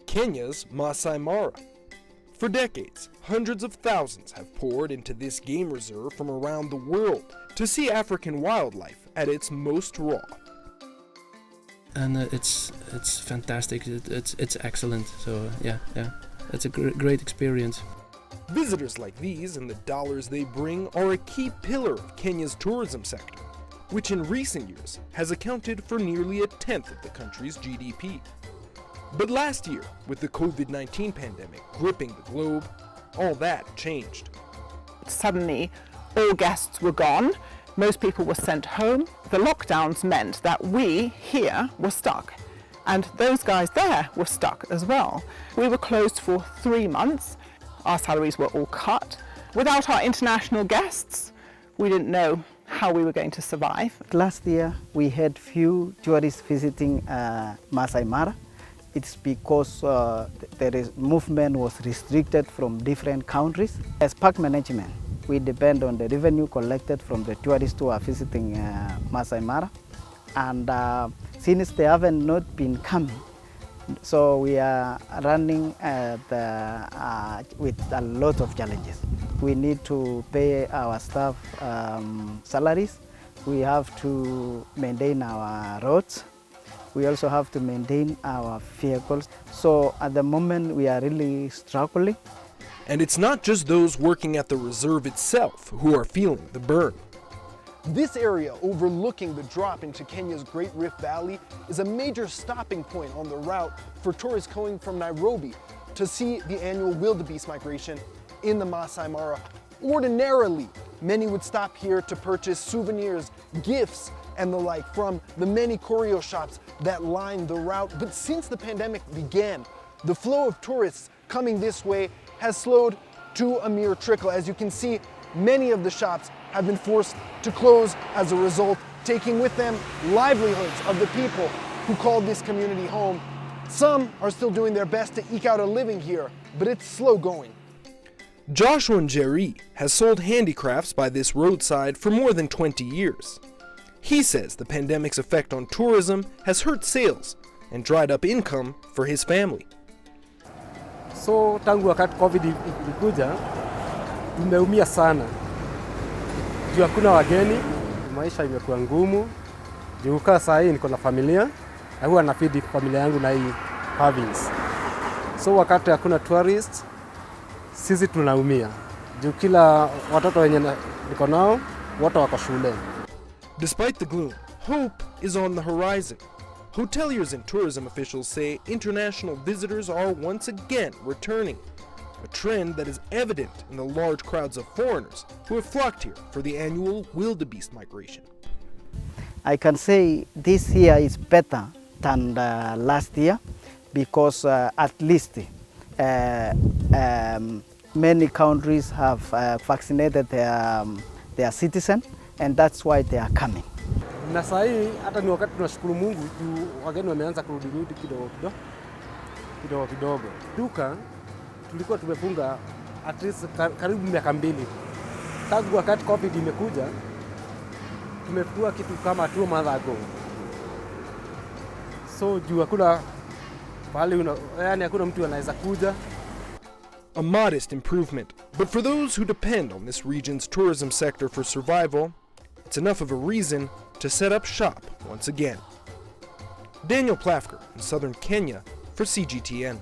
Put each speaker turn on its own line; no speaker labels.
Kenya's Maasai Mara. For decades, hundreds of thousands have poured into this game reserve from around the world to see African wildlife at its most raw.
And it's fantastic. It's excellent. So yeah, it's a great experience.
Visitors like these and the dollars they bring are a key pillar of Kenya's tourism sector, which in recent years has accounted for nearly a tenth of the country's GDP. But last year, with the COVID-19 pandemic gripping the globe, all that changed.
Suddenly, all guests were gone. Most people were sent home. The lockdowns meant that we here were stuck, and those guys there were stuck as well. We were closed for 3 months. Our salaries were all cut. Without our international guests, we didn't know how we were going to survive.
Last year, we had few tourists visiting Maasai Mara. It's because movement was restricted from different countries. As park management, we depend on the revenue collected from the tourists who are visiting Maasai Mara. And since they haven't not been coming, so we are running with a lot of challenges. We need to pay our staff salaries. We have to maintain our roads. We also have to maintain our vehicles. So at the moment we are really struggling.
And it's not just those working at the reserve itself who are feeling the burn. This area overlooking the drop into Kenya's Great Rift Valley is a major stopping point on the route for tourists coming from Nairobi to see the annual wildebeest migration in the Maasai Mara. Ordinarily, many would stop here to purchase souvenirs, gifts, and the like from the many curio shops that line the route. But since the pandemic began, the flow of tourists coming this way has slowed to a mere trickle. As you can see, many of the shops have been forced to close as a result, taking with them livelihoods of the people who call this community home. Some are still doing their best to eke out a living here, but it's slow going. Joshua Njeri has sold handicrafts by this roadside for more than 20 years. He says the pandemic's effect on tourism has hurt sales and dried up income for his family.
So tangu wakati COVID ilikuja, tumeumia sana. Juu hakuna wageni, maisha imekuwa ngumu. Juu kaa saa hii niko na familia, na huwa nafeed familia yangu na hii province. So wakati hakuna tourists, sisi tunaumia. Juu kila watoto wenye niko nao, wote wako shule.
Despite the gloom, hope is on the horizon. Hoteliers and tourism officials say international visitors are once again returning, a trend that is evident in the large crowds of foreigners who have flocked here for the annual wildebeest migration.
I can say this year is better than last year because at least many countries have vaccinated their citizens, and that's why they are coming.
Na saa hii hata ni wakati tunashukuru Mungu juu wageni wameanza kurudi kidogo. Duka tulikuwa tumefunga at least karibu miaka 2. Tangu wakati COVID imekuja tumefungua kitu kama 2 months ago. So juu hakuna yani hakuna mtu anaweza kuja.
A modest improvement, but for those who depend on this region's tourism sector for survival, it's enough of a reason to set up shop once again. Daniel Plafker in southern Kenya for CGTN.